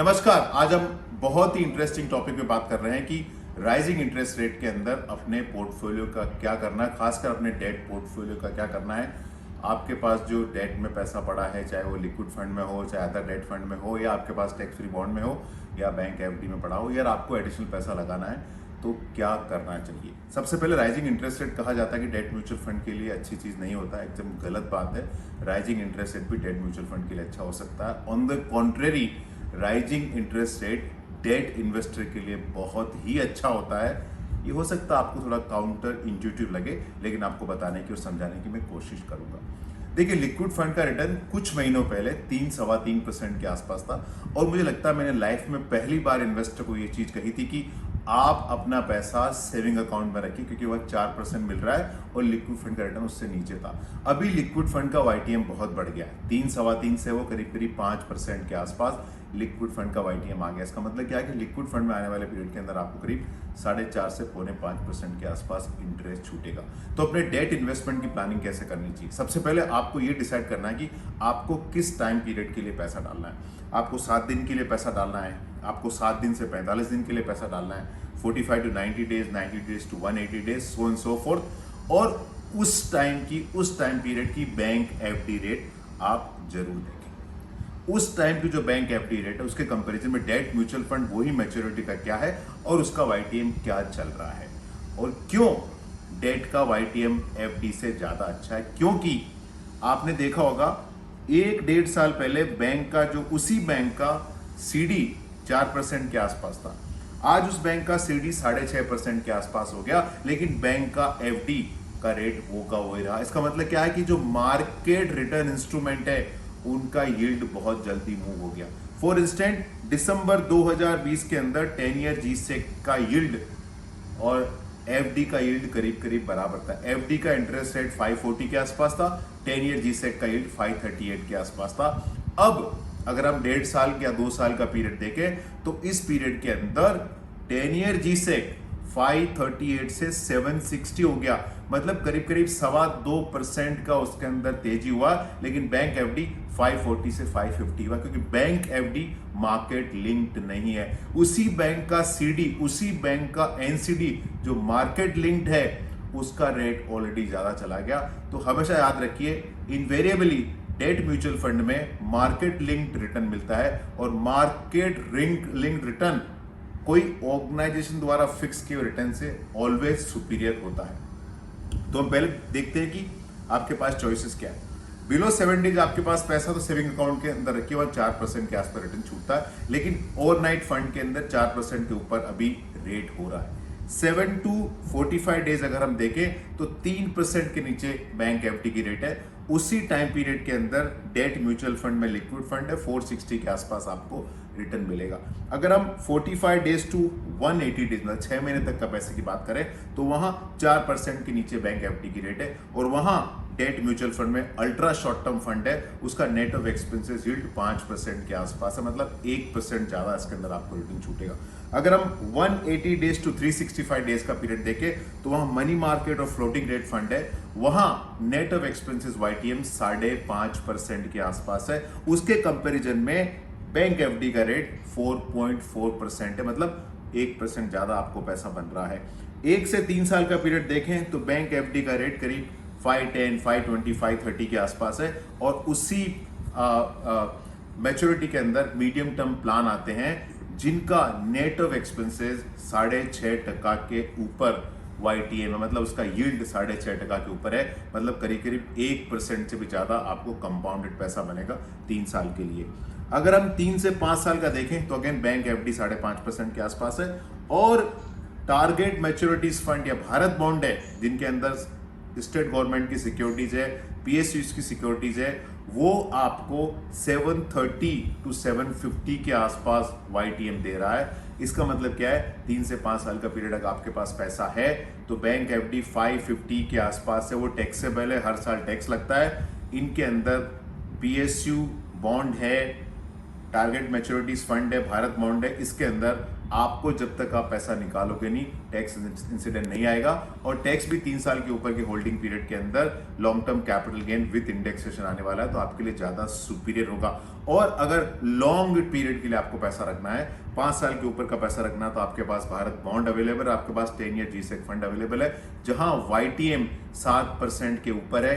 नमस्कार। आज हम बहुत ही इंटरेस्टिंग टॉपिक पे बात कर रहे हैं कि राइजिंग इंटरेस्ट रेट के अंदर अपने पोर्टफोलियो का क्या करना है, खासकर अपने डेट पोर्टफोलियो का क्या करना है। आपके पास जो डेट में पैसा पड़ा है, चाहे वो लिक्विड फंड में हो, चाहे अदर डेट फंड में हो, या आपके पास टैक्स फ्री बॉन्ड में हो, या बैंक एफडी में पड़ा हो, या आपको एडिशनल पैसा लगाना है, तो क्या करना चाहिए। सबसे पहले राइजिंग इंटरेस्ट रेट कहा जाता है कि डेट म्यूचुअल फंड के लिए अच्छी चीज़ नहीं होता है, एकदम गलत बात है। राइजिंग इंटरेस्ट रेट भी डेट म्यूचुअल फंड के लिए अच्छा हो सकता है। On the contrary, rising interest rate debt investor के लिए बहुत ही अच्छा होता है। ये हो सकता है आपको थोड़ा काउंटर इंट्यूटिव लगे, लेकिन आपको बताने की और समझाने की मैं कोशिश करूंगा। देखिए, लिक्विड फंड का रिटर्न कुछ महीनों पहले 3-3.25% के आसपास था, और मुझे लगता है मैंने लाइफ में पहली बार इन्वेस्टर को ये चीज कही थी कि आप अपना पैसा सेविंग अकाउंट में रखिए, क्योंकि वह 4% मिल रहा है और लिक्विड फंड का रिटर्न उससे नीचे था। अभी लिक्विड फंड का वाईटीएम बहुत बढ़ गया है, 3-3.25 से वो करीब करीब 5% के आसपास लिक्विड फंड का वाईटीएम आ गया। इसका मतलब क्या है कि लिक्विड फंड में आने वाले पीरियड के अंदर आपको करीब 4.5 से 4.5% के आसपास इंटरेस्ट छूटेगा। तो अपने डेट इन्वेस्टमेंट की प्लानिंग कैसे करनी चाहिए? सबसे पहले आपको ये डिसाइड करना है कि आपको किस टाइम पीरियड के लिए पैसा डालना है। आपको 7 दिन के लिए पैसा डालना है, आपको 7 दिन से 45 दिन के लिए पैसा डालना है, 45 to 90 days, 90 days to 180 days, so and so fourth. और उस टाइम पीरियड की बैंक एफडी रेट आप जरूर देखें। उस टाइम की जो बैंक एफडी रेट है उसके कंपैरिजन में डेट म्यूचुअल फंड वही मैच्योरिटी का क्या है और उसका वाईटीएम क्या चल रहा है, और क्यों डेट का वाईटीएम एफडी से ज्यादा अच्छा है। क्योंकि आपने देखा होगा 1-1.5 साल पहले उसी बैंक का सीडी 4% के आसपास था। आज उस बैंक का सीडी 6.5% के आसपास हो गया, लेकिन बैंक का एफडी का रेट वो का वही रहा। इसका मतलब क्या है कि जो मार्केट रिटर्न इंस्ट्रूमेंट है उनका यील्ड बहुत जल्दी मूव हो गया। फॉर इंस्टेंट, दिसंबर 2020 के अंदर 10 ईयर जी-सेक का यील्ड और एफडी का यील्ड करीब करीब बराबर था। एफडी का इंटरेस्ट रेट 540 के आसपास था, 10 ईयर जी-सेक का यील्ड 538 के आसपास था। अब अगर हम 1.5 साल या 2 साल का पीरियड देखें तो इस पीरियड के अंदर 10 ईयर जी-सेक 538 से 760 हो गया, मतलब करीब करीब 2.25% का उसके अंदर तेजी हुआ। लेकिन बैंक एफडी 540 से 550 हुआ, क्योंकि बैंक एफडी मार्केट लिंक्ड नहीं है। उसी बैंक का सीडी, उसी बैंक का एनसीडी जो मार्केट लिंक्ड है, उसका रेट ऑलरेडी ज्यादा चला गया। तो हमेशा याद रखिए, इनवेरिएबली डेट म्यूचुअल फंड में मार्केट लिंक्ड रिटर्न मिलता है, और मार्केट लिंक्ड रिटर्न कोई ऑर्गेनाइजेशन द्वारा फिक्स किए रिटर्न से ऑलवेज सुपीरियर होता है। तो हम पहले देखते हैं कि आपके पास चॉइसेस क्या है। बिलो 7 डेज आपके पास पैसा तो सेविंग अकाउंट के अंदर रखिए, वह 4% के आसपास रिटर्न छूटता है, लेकिन ओवरनाइट फंड के अंदर 4% के ऊपर अभी रेट हो रहा है। 7 to 45 डेज अगर हम देखें तो 3% के नीचे बैंक एफडी की रेट है। उसी टाइम पीरियड के अंदर डेट म्यूचुअल फंड में लिक्विड फंड है, 460 के आसपास आपको रिटर्न मिलेगा। अगर हम 45 डेज टू 180 डेज मतलब 6 महीने तक का पैसे की बात करें तो वहां 4% के नीचे बैंक एफडी की रेट है, और वहां डेट म्यूचुअल फंड में अल्ट्रा शॉर्ट टर्म फंड है, उसका नेट ऑफ एक्सपेंसेस यील्ड 5% के आसपास है, मतलब 1% ज्यादा इसके अंदर आपको रिटर्न छूटेगा। अगर हम 180 डेज टू 365 डेज का पीरियड देखें तो वहां मनी मार्केट और फ्लोटिंग रेट फंड है, वहां नेट ऑफ एक्सपेंसेस वाईटीएम 5.5% के आसपास है। उसके कंपैरिजन में बैंक एफडी का रेट 4.4% है, मतलब 1% ज्यादा आपको पैसा बन रहा है। 1 से 3 साल का पीरियड देखें तो बैंक एफडी का रेट करीब 510, 520, 530 के आसपास है, और उसी मैच्योरिटी के अंदर मीडियम टर्म प्लान आते हैं जिनका नेट ऑफ एक्सपेंसेस 6.5% के ऊपर वाईटीएम है, मतलब उसका यील्ड 6.5% के ऊपर है, मतलब करीब करीब 1% से भी ज्यादा आपको कंपाउंडेड पैसा बनेगा 3 साल के लिए। अगर हम 3 से 5 साल का देखें तो अगेन बैंक एफडी 5.5% के आसपास है, और टारगेट मैच्योरिटीज फंड या भारत बॉन्ड है जिनके अंदर स्टेट गवर्नमेंट की सिक्योरिटीज है, पीएसयूज की सिक्योरिटीज है, वो आपको 730 to 750 के आसपास वाईटीएम दे रहा है। इसका मतलब क्या है, 3 से 5 साल का पीरियड अगर आपके पास पैसा है तो बैंक एफडी 550 के आसपास है, वो टैक्सेबल है, हर साल टैक्स लगता है। इनके अंदर पीएसयू बॉन्ड है, टारगेट मैच्योरिटीज फंड है, भारत बॉन्ड है, इसके अंदर आपको जब तक आप पैसा निकालोगे नहीं टैक्स इंसिडेंट नहीं आएगा, और टैक्स भी 3 साल के ऊपर के होल्डिंग पीरियड के अंदर long term capital gain with indexation आने वाला है, तो आपके लिए ज्यादा सुपीरियर होगा। और अगर लॉन्ग पीरियड के लिए आपको पैसा रखना है, 5 साल के ऊपर का पैसा रखना है, तो आपके पास भारत बॉन्ड अवेलेबल है, आपके पास 10 ईयर जीसेक फंड अवेलेबल है, जहां YTM 7% के ऊपर है,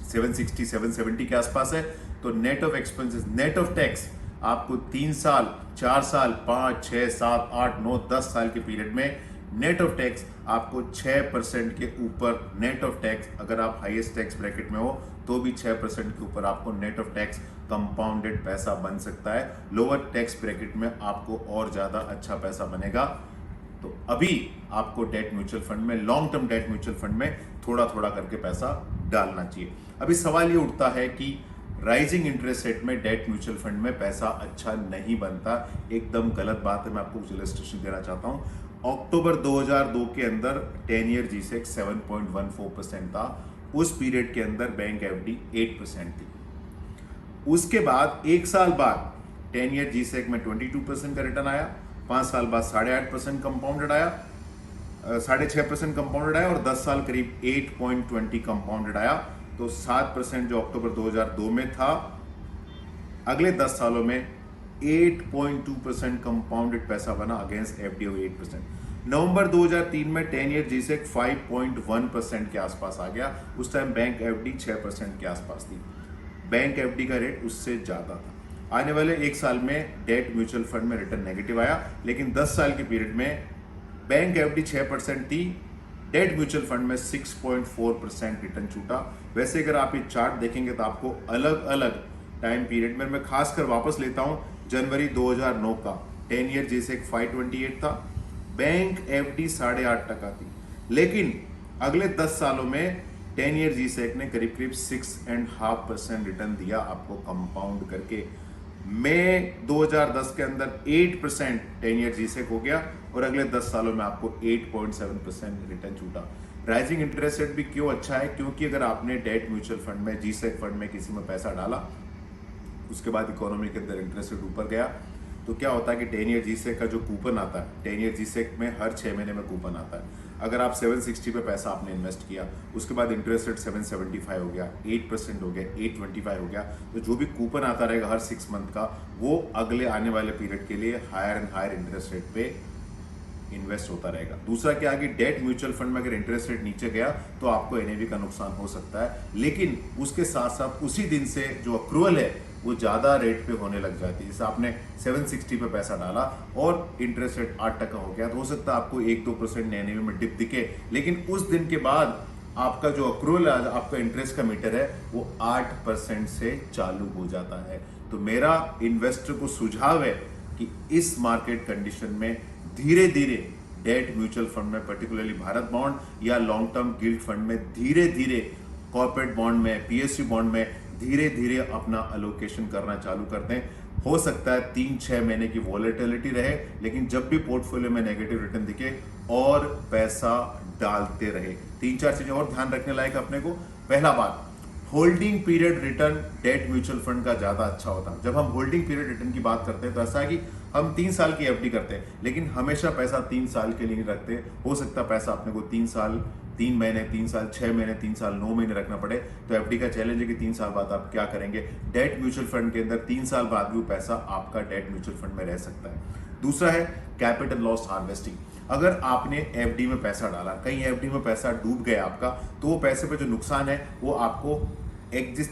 760 770 के आसपास है। तो net of expenses, net of tax आपको 3 साल, 4 साल, 5, 6, 7, 8, 9, 10 साल के पीरियड में नेट ऑफ टैक्स आपको 6% के ऊपर नेट ऑफ टैक्स, अगर आप हाईएस्ट टैक्स ब्रैकेट में हो तो भी 6% के ऊपर आपको नेट ऑफ टैक्स कंपाउंडेड पैसा बन सकता है। लोअर टैक्स ब्रैकेट में आपको और ज्यादा अच्छा पैसा बनेगा। तो अभी आपको डेट म्यूचुअल फंड में, long term debt mutual fund में थोड़ा थोड़ा करके पैसा डालना चाहिए। अभी सवाल ये उठता है कि राइजिंग इंटरेस्ट रेट में डेट म्यूचुअल फंड में पैसा अच्छा नहीं बनता। एकदम गलत बात है। मैं आपको कुछ इलस्ट्रेशन देना चाहता हूं। अक्टूबर 2002 के अंदर 10 ईयर जीसेक 7.14% था। उस पीरियड के अंदर बैंक एफडी 8% थी। उसके बाद 1 साल बाद 10 ईयर जीसेक में 22% का रिटर्न आया, 5 साल बाद 8.5% कंपाउंडेड आया, 6.5% कंपाउंडेड आया, और 10 साल करीब 8.20 कंपाउंडेड आया। तो 7% जो अक्टूबर 2002 में था, अगले 10 सालों में 8.2% कंपाउंडेड पैसा बना अगेंस्ट एफडी 8%। नवंबर 2003 में 10 ईयर जीसेक 5.1% के आसपास आ गया। उस टाइम बैंक एफडी 6% के आसपास थी। बैंक एफडी का रेट उससे ज्यादा था। आने वाले 1 साल में डेट म्यूचुअल फंड में रिटर्न नेगेटिव आया, लेकिन 10 साल के पीरियड में बैंक एफडी 6% थी, डेट म्यूचुअल फंड में 6.4% रिटर्न छूटा। वैसे अगर आप ये चार्ट देखेंगे तो आपको अलग अलग टाइम पीरियड में, मैं खासकर वापस लेता हूं जनवरी 2009 का, 10 ईयर जीसेक 528 था, बैंक एफडी 8.5% थी, लेकिन अगले 10 सालों में 10 ईयर जीसेक ने करीब करीब 6.5% रिटर्न दिया आपको कंपाउंड करके। मई 2010 के अंदर 8% 10 ईयर जीसेक हो गया, और अगले 10 सालों में आपको 8.7% रिटर्न छूटा। राइजिंग इंटरेस्ट रेट भी क्यों अच्छा है? क्योंकि अगर आपने डेट म्यूचुअल फंड में, जीसेक फंड में किसी में पैसा डाला, उसके बाद इकोनॉमी के अंदर इंटरेस्ट रेट ऊपर गया, तो क्या होता है कि 10 ईयर जीसेक का जो कूपन आता है, 10 ईयर जीसेक में हर 6 महीने में कूपन आता है। अगर आप 760 पे पैसा आपने इन्वेस्ट किया, उसके बाद इंटरेस्ट रेट 775 हो गया, 8% हो गया, 825 हो गया, तो जो भी कूपन आता रहेगा हर 6 मंथ का, वो अगले आने वाले पीरियड के लिए higher and higher interest rate पे इन्वेस्ट होता रहेगा। दूसरा क्या है कि डेट म्यूचुअल फंड में अगर इंटरेस्ट रेट नीचे गया तो आपको एनएवी का नुकसान हो सकता है, लेकिन उसके साथ साथ उसी दिन से जो अक्रूवल है वो ज्यादा रेट पे होने लग जाती है। जैसे आपने 760 पे पैसा डाला और इंटरेस्ट रेट 8% हो गया, तो हो सकता है आपको 1-2% एनएवी में डिप दिखे, लेकिन उस दिन के बाद आपका जो अक्रूवल है, आपका इंटरेस्ट का मीटर है, वो 8% से चालू हो जाता है। तो मेरा इन्वेस्टर को सुझाव है कि इस मार्केट कंडीशन में धीरे धीरे डेट म्यूचुअल फंड में, पर्टिकुलरली भारत बॉन्ड या लॉन्ग टर्म गिल्ड फंड में, धीरे धीरे कॉर्पोरेट बॉन्ड में, पीएसयू बॉन्ड में धीरे धीरे अपना अलोकेशन करना चालू करते हैं। हो सकता है 3-6 महीने की वॉलेटिलिटी रहे, लेकिन जब भी पोर्टफोलियो में नेगेटिव रिटर्न दिखे और पैसा डालते रहे। 3-4 चीजें और ध्यान रखने लायक अपने को। पहला बात, holding period return date mutual fund का ज्यादा अच्छा होता है। जब हम होल्डिंग पीरियड रिटर्न की बात करते हैं तो ऐसा है कि हम 3 साल की एफडी करते हैं, लेकिन हमेशा पैसा 3 साल के लिए नहीं रखते। हो सकता है पैसा अपने को 3 साल, 3 महीने, 3 साल, 6 महीने, 3 साल, 9 महीने रखना पड़े। तो एफडी का चैलेंज है कि 3 साल बाद आप क्या करेंगे। डेट म्यूचुअल फंड के अंदर 3 साल बाद भी पैसा आपका डेट म्यूचुअल फंड में रह सकता है। दूसरा है कैपिटल लॉस हार्वेस्टिंग। अगर आपने एफडी में पैसा डाला, कहीं एफडी में पैसा डूब गया आपका, तो वो पैसे पे जो नुकसान है वो आपको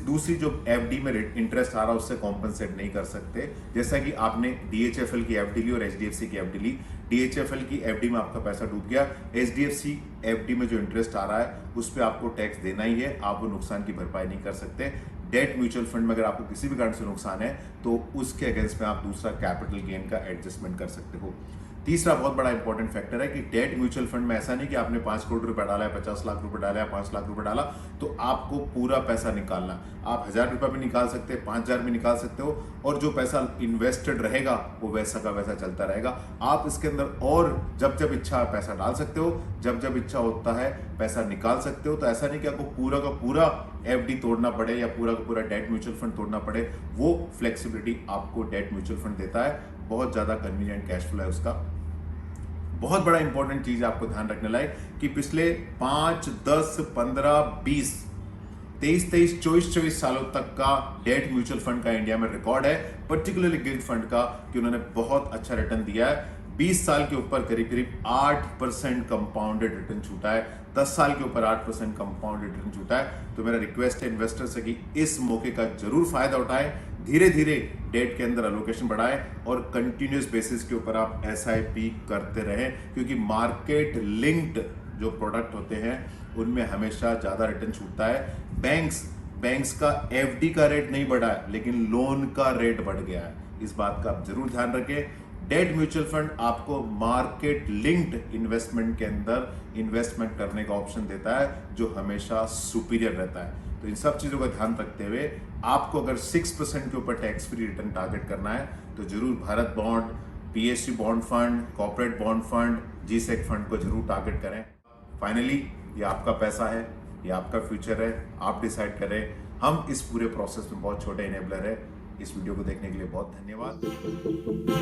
दूसरी जो एफडी में इंटरेस्ट आ रहा है उससे कॉम्पनसेट नहीं कर सकते। जैसा कि आपने डीएचएफएल की एफडी ली और एचडीएफसी की एफडी ली, डीएचएफएल की एफडी में आपका पैसा डूब गया, एचडीएफसी एफडी में जो इंटरेस्ट आ रहा है उस पर आपको टैक्स देना ही है, आप वो नुकसान की भरपाई नहीं कर सकते। डेट म्यूचुअल फंड में अगर आपको किसी भी कारण से नुकसान है तो उसके अगेंस्ट में आप दूसरा कैपिटल गेन का एडजस्टमेंट कर सकते हो। तीसरा बहुत बड़ा इंपॉर्टेंट फैक्टर है कि डेट म्यूचुअल फंड में ऐसा नहीं कि आपने 5 करोड़ रुपए डाला है, 50 लाख रुपए डाला है, 5 लाख रुपए डाला तो आपको पूरा पैसा निकालना। आप 1000 रुपये भी निकाल सकते हैं, 5000 भी निकाल सकते हो, और जो पैसा इन्वेस्टेड रहेगा वो वैसा का वैसा चलता रहेगा। आप इसके अंदर और जब जब इच्छा पैसा डाल सकते हो, जब जब इच्छा होता है पैसा निकाल सकते हो। तो ऐसा नहीं कि आपको पूरा का पूरा एफडी तोड़ना पड़े या पूरा का पूरा डेट म्यूचुअल फंड तोड़ना पड़े। वो फ्लेक्सिबिलिटी आपको डेट म्यूचुअल फंड देता है, बहुत ज्यादा कन्वीनियंट कैश फ्लो है उसका। बहुत बड़ा इंपॉर्टेंट चीज आपको ध्यान रखने लायक कि पिछले 5, 10, 15, 20, 23, 24 सालों तक का डेट म्यूचुअल फंड का इंडिया में रिकॉर्ड है, पर्टिकुलरली गिल्ड फंड का, कि उन्होंने बहुत अच्छा रिटर्न दिया है। 20 साल के ऊपर करीब करीब 8% कंपाउंडेड रिटर्न छूटा है, 10 साल के ऊपर 8% कंपाउंडेड रिटर्न छूटा है। तो मेरा रिक्वेस्ट है इन्वेस्टर से कि इस मौके का जरूर फायदा उठाएं, धीरे धीरे डेट के अंदर एलोकेशन बढ़ाएं और कंटिन्यूस बेसिस के ऊपर आप एसआईपी करते रहें, क्योंकि मार्केट लिंक्ड जो प्रोडक्ट होते हैं उनमें हमेशा ज्यादा रिटर्न छूटता है। बैंक्स का एफडी का रेट नहीं बढ़ा है, लेकिन लोन का रेट बढ़ गया है। इस बात का आप जरूर ध्यान रखें। डेट म्यूचुअल फंड आपको मार्केट लिंक्ड इन्वेस्टमेंट के अंदर इन्वेस्टमेंट करने का ऑप्शन देता है, जो हमेशा सुपीरियर रहता है। तो इन सब चीजों का ध्यान रखते हुए आपको अगर 6% के ऊपर टैक्स फ्री रिटर्न टारगेट करना है तो जरूर Bharat bond, PSU bond fund, corporate bond fund, G-sec fund को जरूर टारगेट करें। फाइनली ये आपका पैसा है, ये आपका फ्यूचर है, आप डिसाइड करें। हम इस पूरे प्रोसेस में बहुत छोटे इनेबलर है। इस वीडियो को देखने के लिए बहुत धन्यवाद।